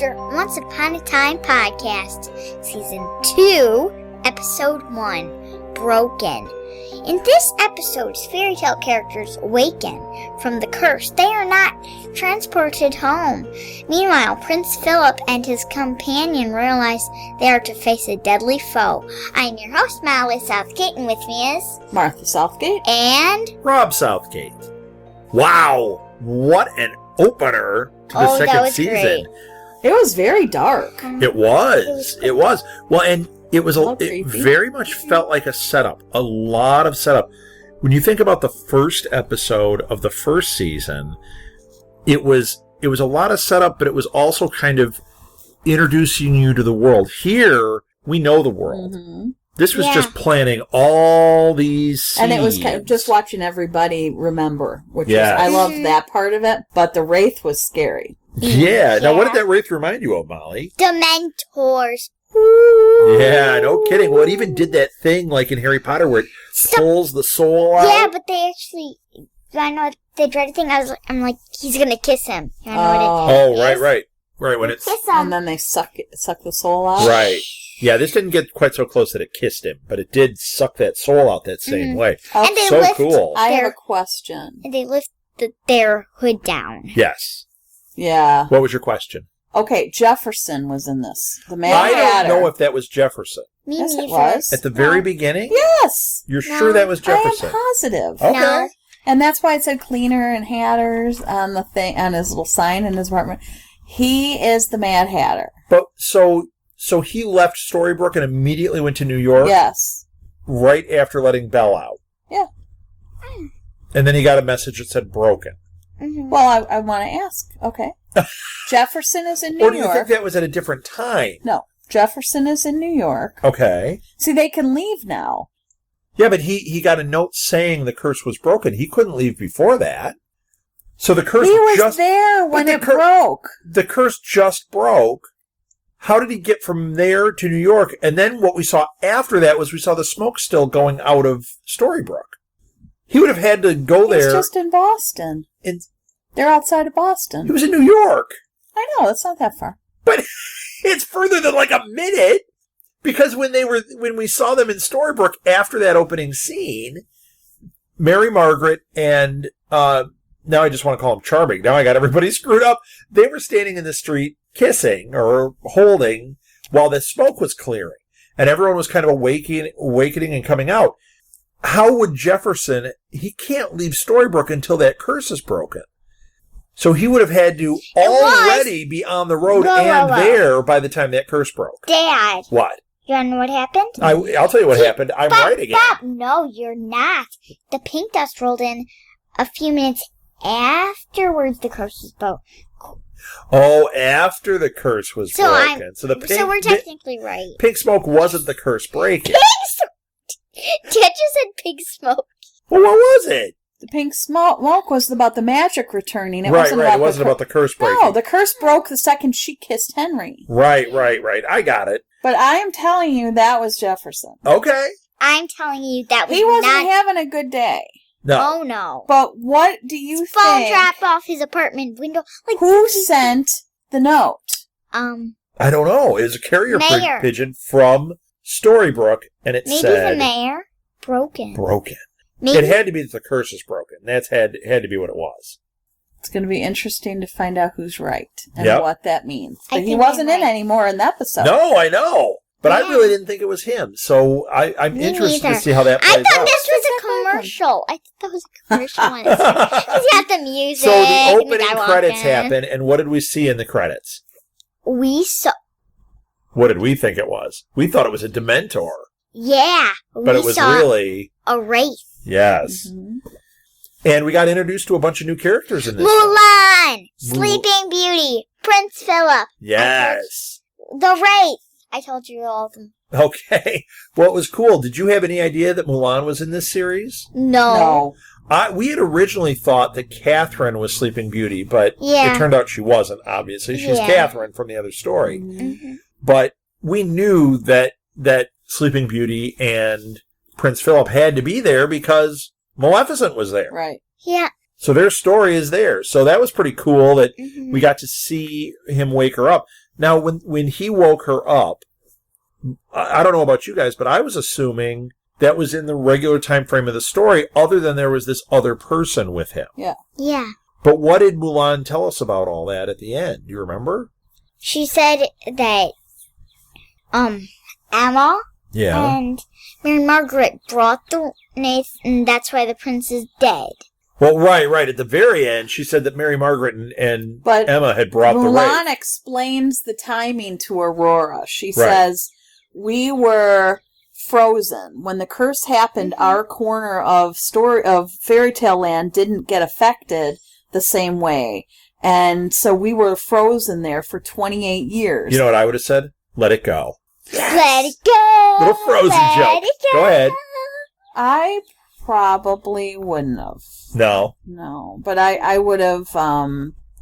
after Once Upon a Time podcast, Season 2, Episode 1, Broken. In this episode, fairy tale characters awaken from the curse. They are not transported home. Meanwhile, Prince Philip and his companion realize they are to face a deadly foe. I'm your host, Molly Southgate, and with me is Martha Southgate and Rob Southgate. Wow, what an opener to the second season. Great. It was very dark. It was. Well, and it very much felt like a setup, a lot of setup. When you think about the first episode of the first season, it was a lot of setup, but it was also kind of introducing you to the world. Here, we know the world. Mm-hmm. This was just planting all these seeds. And it was kind of just watching everybody remember, which was, I loved that part of it, but the Wraith was scary. Yeah. Now, what did that Wraith remind you of, Molly? Dementors. Yeah, no kidding. Well, it even did that thing like in Harry Potter where it pulls the soul out. Yeah, but they actually, I know the dreaded thing, I'm like, he's going to kiss him. You know what it is? Right. When it's kiss him. And then they suck the soul out. Right. Yeah, this didn't get quite so close that it kissed him, but it did suck that soul out that same way. Oh, and they so cool. I have a question. And they lift their hood down. Yes. Yeah. What was your question? Okay, Jefferson was in this. The man I Hatter. don't know if that was Jefferson. Yes, it was. At the very beginning? Yes. You're sure that was Jefferson? I am positive. Okay. No. And that's why it said cleaner and Hatters on the thing, on his little sign in his apartment. He is the Mad Hatter. But so he left Storybrooke and immediately went to New York? Yes. Right after letting Belle out? Yeah. And then he got a message that said broken. Mm-hmm. Well, I want to ask. Okay. Jefferson is in New York. Or do you think that was at a different time? No. Jefferson is in New York. Okay. See, they can leave now. Yeah, but he got a note saying the curse was broken. He couldn't leave before that. So the curse was there when it broke. The curse just broke. How did he get from there to New York? And then what we saw after that was we saw the smoke still going out of Storybrooke. He would have had to go there. He's just in Boston. They're outside of Boston. He was in New York. I know, it's not that far. But it's further than like a minute. Because when we saw them in Storybrooke after that opening scene, Mary Margaret and now I just want to call him Charming. Now I got everybody screwed up. They were standing in the street kissing or holding while the smoke was clearing. And everyone was kind of awakening and coming out. How would Jefferson, he can't leave Storybrooke until that curse is broken. So he would have had to already be on the road there by the time that curse broke. Dad. What? You want to know what happened? I'll tell you what happened. I'm right again. Bob, no, you're not. The pink dust rolled in a few minutes afterwards the curse was broke. Oh, after the curse was broken. So we're technically right. Pink smoke wasn't the curse breaking. Dad just said pink smoke. Well, what was it? The pink smoke was about the magic returning. It wasn't about the curse breaking. No, the curse broke the second she kissed Henry. Right. I got it. But I am telling you that was Jefferson. Okay. I'm telling you that was He wasn't having a good day. No. Oh, no. But what do you think? Phone dropped off his apartment window. Who sent the note? I don't know. It was a carrier pigeon from Storybrooke, and it said... Maybe the mayor? Broken. Maybe. It had to be that the curse is broken. That had to be what it was. It's going to be interesting to find out who's right and what that means. But he wasn't in anymore in the episode. No, I know. But I really didn't think it was him. So I'm interested to see how that plays out. I thought this was a commercial. I thought that was a commercial. He's got the music. So the opening credits happen, and what did we see in the credits? We saw... What did we think it was? We thought it was a Dementor. Yeah. But it was really... a wraith. Yes. Mm-hmm. And we got introduced to a bunch of new characters in this Mulan! Sleeping Beauty! Prince Philip! Yes. The Wraith! I told you all of them. Okay. Well, it was cool. Did you have any idea that Mulan was in this series? No. We had originally thought that Catherine was Sleeping Beauty, but it turned out she wasn't, obviously. She's Catherine from the other story. Mm-hmm. But we knew that Sleeping Beauty and Prince Philip had to be there because Maleficent was there. Right. Yeah. So their story is there. So that was pretty cool that we got to see him wake her up. Now, when he woke her up, I don't know about you guys, but I was assuming that was in the regular time frame of the story, other than there was this other person with him. Yeah. Yeah. But what did Mulan tell us about all that at the end? Do you remember? She said that Emma and Mary Margaret brought the Nathan, and that's why the prince is dead. Well, right. At the very end, she said that Mary Margaret and Emma had brought the Mulan wraith. explains the timing to Aurora. She says, we were frozen. When the curse happened, our corner of fairy tale land didn't get affected the same way. And so we were frozen there for 28 years. You know what I would have said? Let it go. Yes. Let it go. Little Frozen joke. Go ahead. I probably wouldn't have. No. No. But I would have,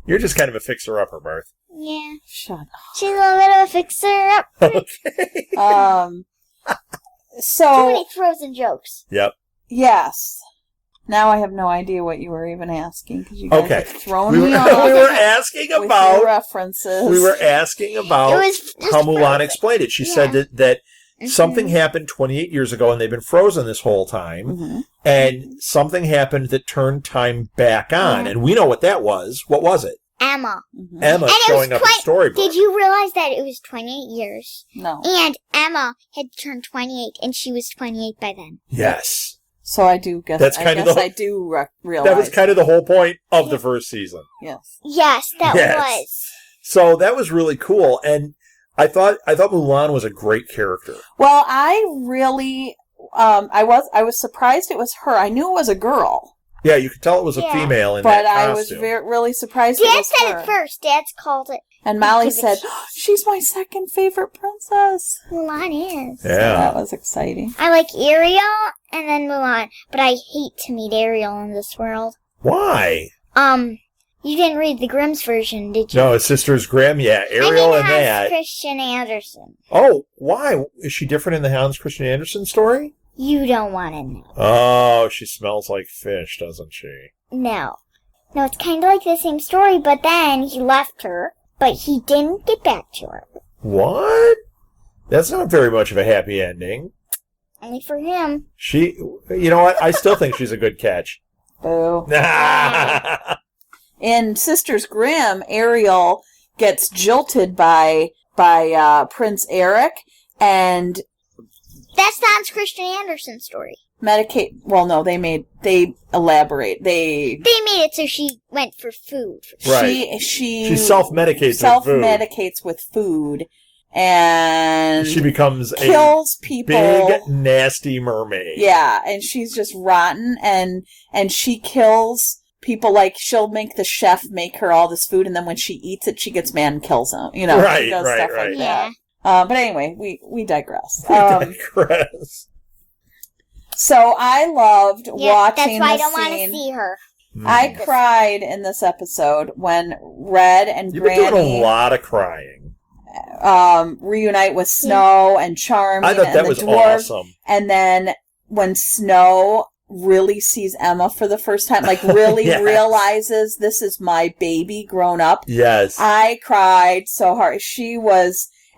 You're just kind of a fixer-upper, Barth. Yeah. Shut up. She's a little fixer-up. Okay. So. Too many Frozen jokes. Yep. Yes. Now I have no idea what you were even asking, because you guys have thrown me off. We were asking with about your references. We were asking about how Mulan explained it. She said that something happened 28 years ago, and they've been frozen this whole time, and something happened that turned time back on, and we know what that was. What was it? Emma. Emma showing up in Storybook. Did you realize that it was 28 years? No. And Emma had turned 28, and she was 28 by then. Yes. So I do guess. I do realize that was kind of the whole point of the first season. Yes. Yes, that was. So that was really cool, and I thought Mulan was a great character. Well, I really, I was surprised it was her. I knew it was a girl. Yeah, you could tell it was a female in that costume. But I was really surprised Dad it was said her. it first. Dad's called it. And Molly said, she's my second favorite princess. Mulan is. Yeah. So that was exciting. I like Ariel and then Mulan, but I hate to meet Ariel in this world. Why? You didn't read the Grimm's version, did you? No, it's Sisters Grimm, Ariel and that. Christian Andersen. Oh, why? Is she different in the Hans Christian Andersen story? You don't want to know. Oh, she smells like fish, doesn't she? No, it's kind of like the same story, but then he left her, but he didn't get back to her. What? That's not very much of a happy ending. Only for him. You know what? I still think she's a good catch. Boo. In Sisters Grimm, Ariel gets jilted by Prince Eric, and that's Hans Christian Andersen's story. Well, no, they elaborate. They made it so she went for food. Right. She self-medicates with food, and she becomes kills people. Big nasty mermaid. Yeah, and she's just rotten, and she kills people. Like, she'll make the chef make her all this food, and then when she eats it, she gets mad and kills him. She does stuff like that. But anyway, we digress. So I loved watching. That's why I don't want to see her. I cried in this episode when Red and You've Granny been doing a lot of crying. Reunite with Snow and Charming. I thought that was dwarves. awesome. And then when Snow really sees Emma for the first time, like really realizes this is my baby grown up. Yes. I cried so hard.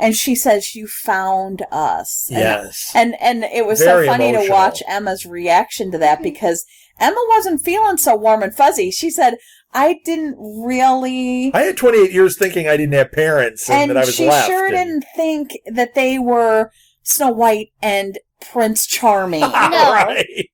And she says, you found us. Yes. And it was Very so funny emotional. to watch Emma's reaction to that, because Emma wasn't feeling so warm and fuzzy. She said, I didn't really... I had 28 years thinking I didn't have parents and that I was left. And she sure didn't think that they were Snow White and Prince Charming. No. Right.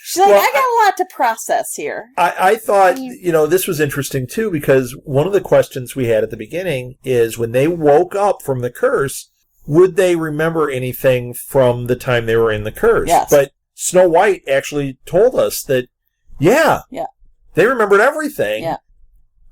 She's like, I got a lot to process here. I thought, this was interesting, too, because one of the questions we had at the beginning is when they woke up from the curse, would they remember anything from the time they were in the curse? Yes. But Snow White actually told us that, they remembered everything. Yeah.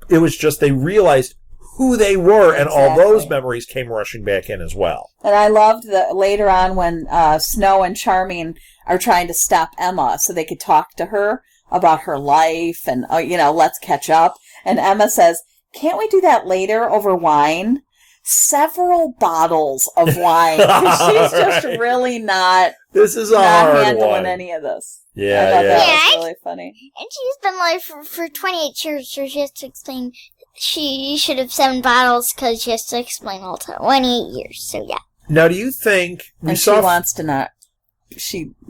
It was just they realized who they were, and all those memories came rushing back in as well. And I loved that later on when Snow and Charming are trying to stop Emma so they could talk to her about her life and, let's catch up. And Emma says, can't we do that later over wine? Several bottles of wine. She's just really not handling one. any of this. Yeah, I thought that was really funny. And she's been alive for 28 years, so she has to explain she should have 7 bottles because she has to explain all the 28 years. So yeah. Now, do you think she wants to not?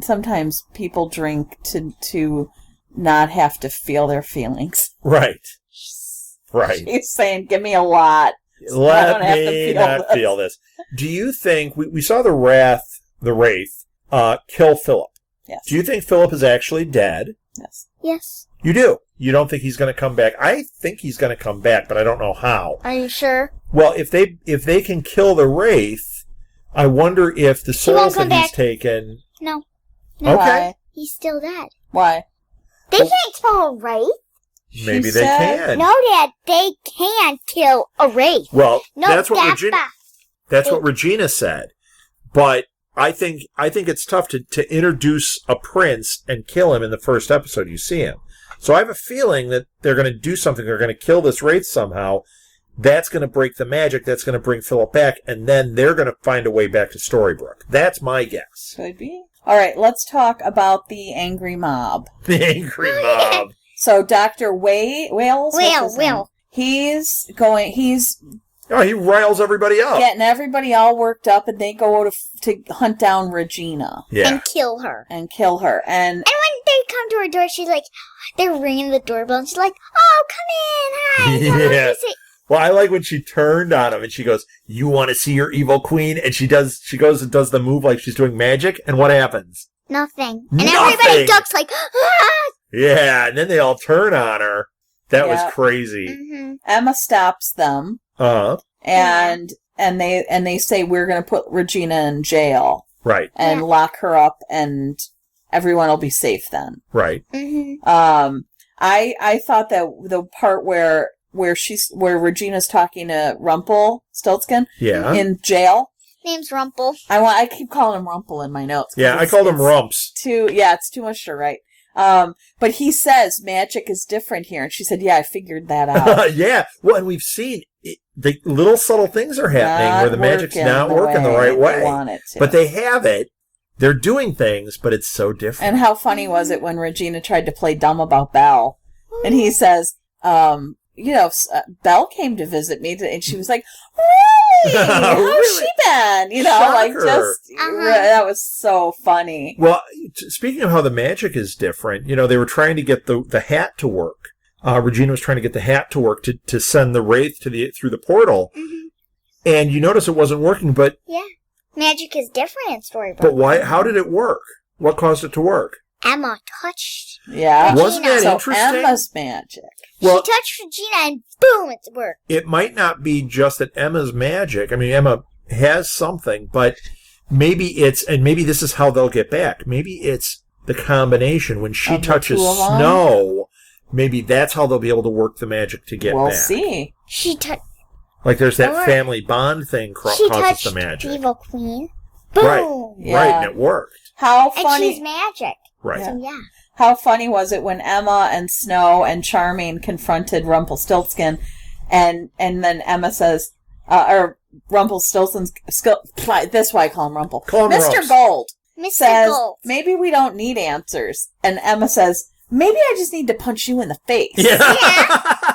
Sometimes people drink to not have to feel their feelings. Right. She's saying, "Give me a lot. Let me not feel this." Do you think we saw the Wraith kill Philip? Yes. Do you think Philip is actually dead? Yes. Yes. You do. You don't think he's going to come back? I think he's going to come back, but I don't know how. Are you sure? Well, if they can kill the Wraith, I wonder if the souls that he's taken. No. Okay. Why? He's still dead. Why? They can't kill a Wraith. Maybe they can. No, Dad, they can't kill a Wraith. Well, No, that's what Regina said. But I think it's tough to introduce a prince and kill him in the first episode you see him. So I have a feeling that they're going to do something. They're going to kill this Wraith somehow. That's going to break the magic. That's going to bring Philip back. And then they're going to find a way back to Storybrooke. That's my guess. Could be. All right, let's talk about the angry mob. The angry mob. So Dr. Wales? Will. He's Oh, he riles everybody up. getting everybody all worked up, and they go to hunt down Regina. Yeah. And kill her. And when they come to her door, she's like, they're ringing the doorbell, and she's like, "Oh, come in, hi." Yeah. Well, I like when she turned on him and she goes, "You want to see your evil queen?" And she goes and does the move like she's doing magic. And what happens? Nothing. And everybody ducks like, "Ah!" Yeah, and then they all turn on her. That was crazy. Mm-hmm. Emma stops them. Uh-huh. And they say, "We're going to put Regina in jail." Right. And lock her up, and everyone will be safe then. Right. Mm-hmm. I thought that the part where Regina's talking to Rumpelstiltskin in jail. Name's Rumple. I keep calling him Rumple in my notes. Yeah, I called him Rumps. It's too much to write. But he says magic is different here, and she said, "Yeah, I figured that out." Yeah. Well, and we've seen the little subtle things are happening where the magic's not working the right way. They want it to. But they have it. They're doing things, but it's so different. And how funny was it when Regina tried to play dumb about Belle, and he says, Belle came to visit me, and she was like, "Really? How's she been?" Shocker. That was so funny. Well, speaking of how the magic is different, they were trying to get the hat to work. Regina was trying to get the hat to work to send the Wraith through the portal. Mm-hmm. And you notice it wasn't working, but... Yeah. Magic is different in Storybrooke. But why? How did it work? What caused it to work? Emma touched Yeah. Regina. Wasn't that interesting? Emma's magic. Well, she touched Regina and boom, it worked. It might not be just that Emma's magic. I mean, Emma has something, but maybe maybe this is how they'll get back. Maybe it's the combination. When she touches Snow, maybe that's how they'll be able to work the magic to get back. We'll see. Like there's that family bond thing causes the magic. Evil Queen. Boom. Right. Yeah. Right, and it worked. How funny. And she's magic. Right. So yeah. How funny was it when Emma and Snow and Charming confronted Rumpelstiltskin, and then Emma says, or Rumpelstiltskin's, that's why I call him Rumple. Call him Mr. Rumps. Gold says, Gold. "Maybe we don't need answers." And Emma says, "Maybe I just need to punch you in the face." Yeah.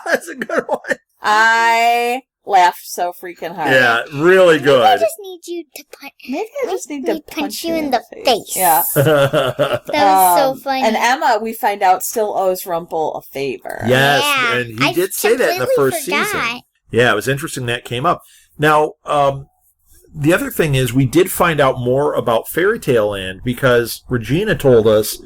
That's a good one. I laughed so freaking hard. Yeah, really good. Maybe I just need you to punch. Maybe I just need to punch you in the face. Yeah. That was so funny. And Emma, we find out, still owes Rumple a favor. Yes, Yeah. and he did say that in the first season. Yeah, it was interesting that came up. Now, the other thing is we did find out more about Fairy Tale Land because Regina told us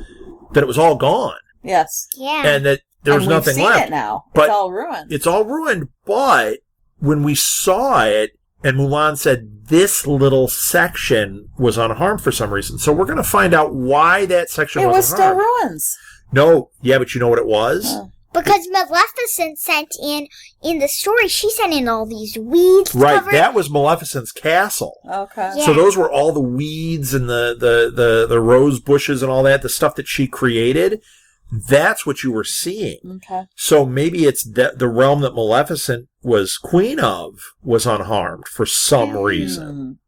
that it was all gone. Yes. Yeah. And that there was nothing left. We've seen it now. But it's all ruined. It's all ruined, but when we saw it, and Mulan said this little section was unharmed for some reason. So we're going to find out why that section It was was still ruins. No, yeah, but you know what it was? Because Maleficent sent in the story, she sent in all these weeds. Right, covered. that was Maleficent's castle. Okay. Yeah. So those were all the weeds and the rose bushes and all that, the stuff that she created. That's what you were seeing. Okay. So maybe it's the realm that Maleficent was queen of was unharmed for some reason.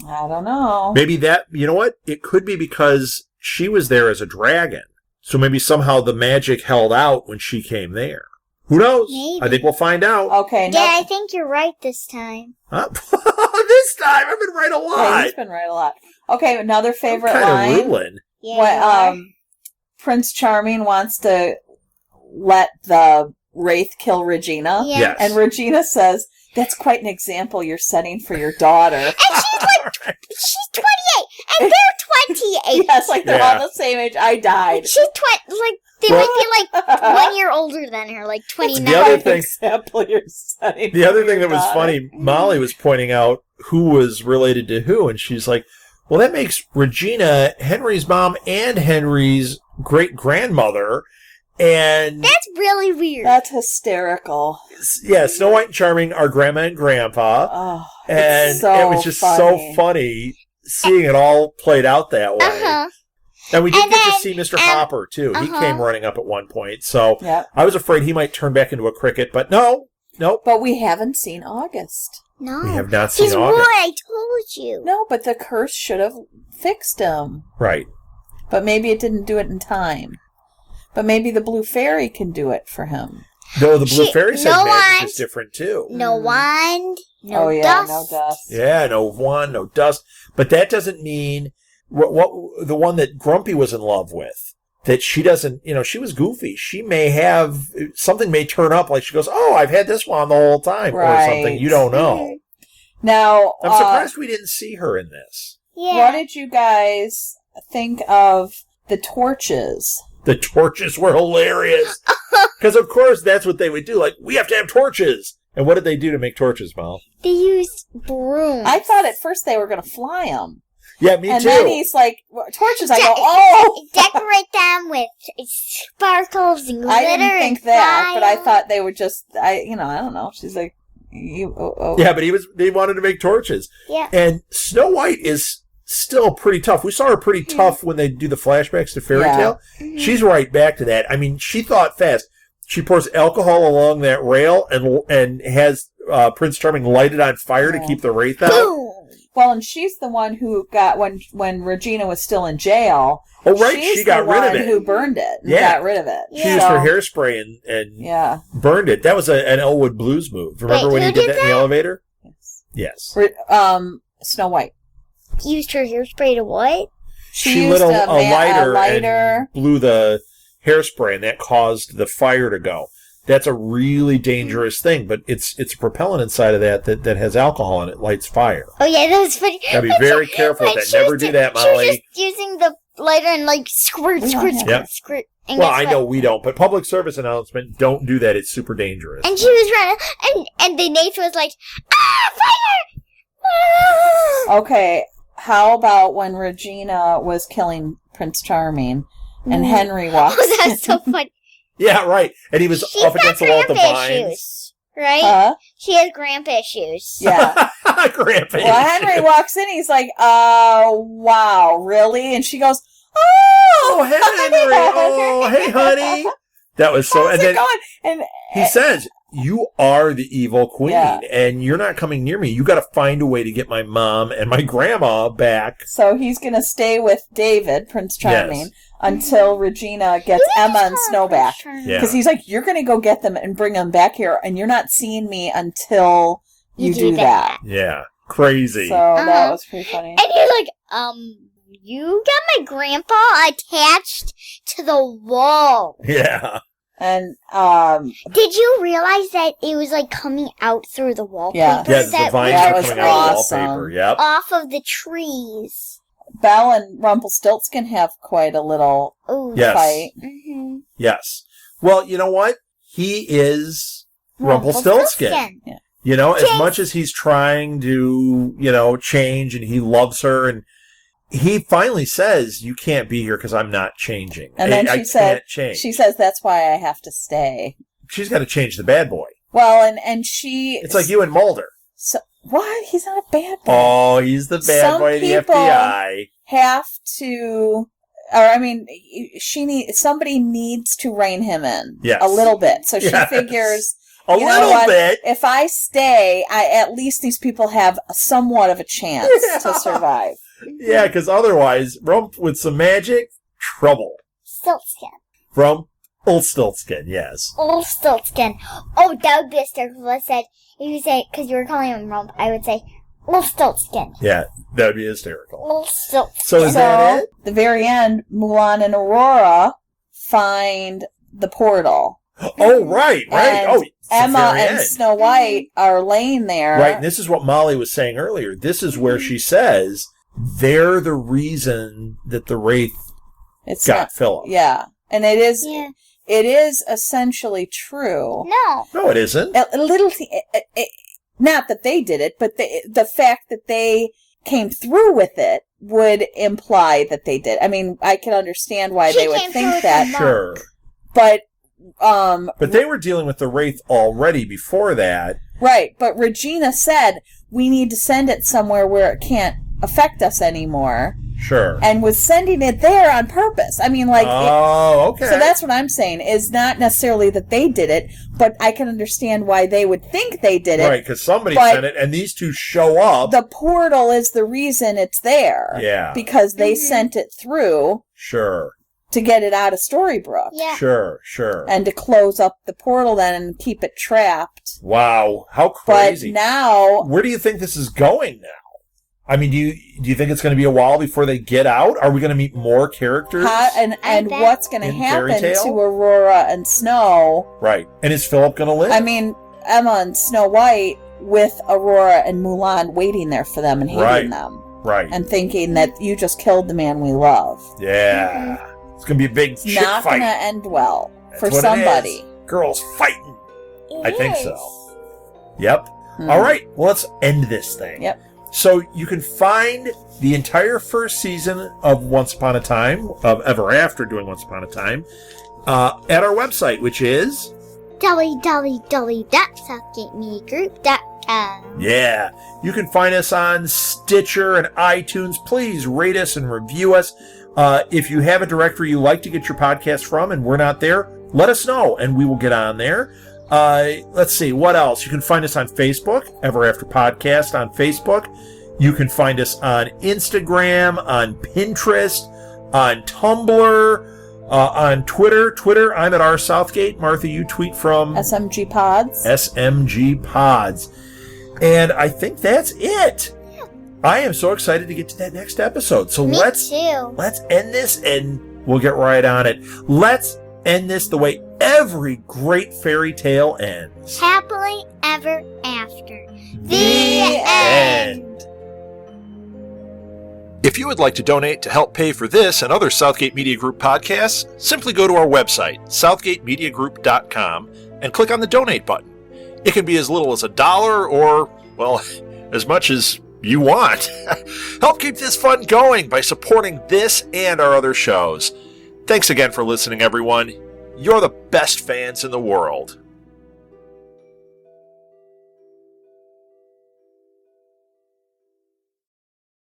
I don't know. Maybe that, you know what? It could be because she was there as a dragon. So maybe somehow the magic held out when she came there. Who knows? Maybe. I think we'll find out. Okay. Yeah, I think you're right this time. Huh? This time, I've been right a Yeah, lot. he's been right a lot. Okay, another favorite I'm line. kind of ruling. Yeah, When you are. Prince Charming wants to let the Wraith kill Regina. Yeah. Yes. And Regina says, "That's quite an example you're setting for your daughter." And she's like, she's 28, and they're 28. Yes, like they're Yeah. all the same age. I died. She's like, they Well- might be like 1 year older than her, like 29. The other Quite an thing- example you're setting. The other for thing your that was daughter. funny, Molly was pointing out who was related to who, and she's like, well, that makes Regina Henry's mom and Henry's great-grandmother, and That's really weird. That's hysterical. yeah, Snow White and Charming are grandma and grandpa, Oh, and it's so it was just so funny seeing it all played out that way. Uh-huh. And we did And get to then- see Mr. Hopper, too. He Uh-huh. came running up at one point, so Yep. I was afraid he might turn back into a cricket, but nope. But we haven't seen August. No. We have not seen He's August. what I told you. No, but the curse should have fixed him. Right. But maybe it didn't do it in time. But maybe the blue fairy can do it for him. No, the Blue Fairy said no magic wand. is different, too. No wand. No oh yeah, dust. no dust. Yeah, no wand, no dust. But that doesn't mean what the one that Grumpy was in love with. That she doesn't, she was goofy. She may have, something may turn up like she goes, oh, I've had this wand the whole time, or Right. something. You don't know. Now, I'm surprised we didn't see her in this. Yeah. what did you guys think of the torches? The torches were hilarious. Because, of course, that's what they would do. Like, we have to have torches. And what did they do to make torches, Mal? They used brooms. I thought at first they were going to fly them. Yeah, me And too. then he's like, torches. I De- go, oh! Decorate them with sparkles and glitter. I didn't think and that, but I fire. thought they were just, I don't know. She's like, oh. Yeah, but they wanted to make torches. Yeah. And Snow White is still pretty tough. We saw her pretty tough when they do the flashbacks to Fairy Yeah. Tale. She's right back to that. I mean, she thought fast. She pours alcohol along that rail and has Prince Charming light it on fire to keep the wraith out. Boom. Well, and she's the one who got, when Regina was still in jail. Oh, right. She's She got the rid of one it. who burned it. And Yeah. got rid of it. She Yeah. used her So, hairspray and yeah. burned it. That was an Elwood Blues move. Remember Wait, when who he did did that in the that? elevator? Yes. Yes. Snow White. Used her hairspray to what? She used lit a lighter, lighter. and blew the hairspray, and that caused the fire to go. That's a really dangerous thing, but it's a propellant inside of that has alcohol and it lights fire. Oh yeah, that was funny. Gotta be When very she- careful with when that. she Never was do ju- that, She was Molly. just using the lighter and squirt, squirt, Yeah. squirt, Yep. squirt. And Well, guess I what? know we don't, but public service announcement, don't do that. It's super dangerous. And she was running, and the Nate was like, fire! Ah! Okay, how about when Regina was killing Prince Charming and Henry walks Oh, that's so funny. Yeah, right. And he was She's up got against the wall with the grandpa vines. issues, right? Huh? She has grandpa issues. Yeah. Grandpa. Well, Henry walks in, he's like, wow, really? And she goes, oh, Oh, hey, Henry. Oh, hey, honey. That was so. how's And it then going? And he says, "You are the evil queen, Yeah. and you're not coming near me. You got to find a way to get my mom and my grandma back." so he's going to stay with David, Prince Charming, Yes. until Regina gets Emma and Snow back. Yeah. Because he's like, you're going to go get them and bring them back here, and you're not seeing me until you do that. Yeah, crazy. So that Uh-huh. was pretty funny. And you're like, you got my grandpa attached to the wall. Yeah, And Did you realize that it was like coming out through the wallpaper? Yeah. yeah. The that vines that are was coming out of the awesome. wallpaper. Yep. off of the trees. Belle and Rumpelstiltskin have quite a little Oh, Yes. fight. Mm-hmm. Yes. Well, you know what? He is Rumpelstiltskin. You know, as Yes. much as he's trying to, change and he loves her, and he finally says, "You can't be here because I'm not changing." And then I she said, can't change. she says, that's why I have to stay. She's got to change the bad boy. Well, and she... It's like you and Mulder. So, what? He's not a bad boy. Oh, he's the bad Some boy of the people- FBI. Have to... Or, I mean, somebody needs to rein him in. Yes. A little bit. So she Yes. figures... A You know little what? bit. If I stay, at least these people have somewhat of a chance to survive. Yeah, because otherwise, Rump with some magic, trouble. Stiltskin. Rump Old Stiltskin, yes. Old Stiltskin. Oh, that would be hysterical. I said, if you say, because you were calling him Rump, I would say, Old Stiltskin. Yeah, that would be hysterical. Old Stiltskin. So is that it? The very end, Mulan and Aurora find the portal. Oh, right. And Oh, it's the Emma very and end. Snow White are laying there. Right, and this is what Molly was saying earlier. This is where she says they're the reason that the Wraith got Philip. Yeah, and it is. Yeah. It is essentially true. No, it isn't. A little, not that they did it, but the fact that they came through with it would imply that they did. I mean, I can understand why they would think that. Sure. But they were dealing with the Wraith already before that. Right, but Regina said we need to send it somewhere where it can't affect us anymore. Sure. And was sending it there on purpose. I mean, like... okay. So that's what I'm saying, is not necessarily that they did it, but I can understand why they would think they did it. Right, because somebody sent it, and these two show up. The portal is the reason it's there. Yeah. Because they sent it through... Sure. To get it out of Storybrooke. Yeah. Sure. And to close up the portal then and keep it trapped. Wow, how crazy. But now... Where do you think this is going now? I mean, do you think it's going to be a while before they get out? Are we going to meet more characters? And what's going to happen to Aurora and Snow? Right. And is Philip going to live? I mean, Emma and Snow White with Aurora and Mulan waiting there for them and hating them. Right. And thinking that you just killed the man we love. Yeah. It's going to be a big chick not fight. Not going to end well for what somebody. It is. Girls fighting. I think so. Mm. Yep. All right. Well, let's end this thing. Yep. So you can find the entire first season of Once Upon a Time, of Ever After doing Once Upon a Time, at our website, which is www.southgatemediagroup.com. Yeah. You can find us on Stitcher and iTunes. Please rate us and review us. If you have a directory you like to get your podcast from and we're not there, let us know and we will get on there. Let's see, what else? You can find us on Facebook, Ever After Podcast on Facebook. You can find us on Instagram, on Pinterest, on Tumblr, on Twitter, I'm at R Southgate. Martha, you tweet from SMG Pods. SMG Pods. And I think that's it. Yeah. I am so excited to get to that next episode. So let's end this and we'll get right on it. Let's end this the way every great fairy tale ends. Happily ever after. The end. If you would like to donate to help pay for this and other Southgate Media Group podcasts, simply go to our website, southgatemediagroup.com, and click on the donate button. It can be as little as $1 or, well, as much as you want. Help keep this fun going by supporting this and our other shows. Thanks again for listening, everyone. You're the best fans in the world.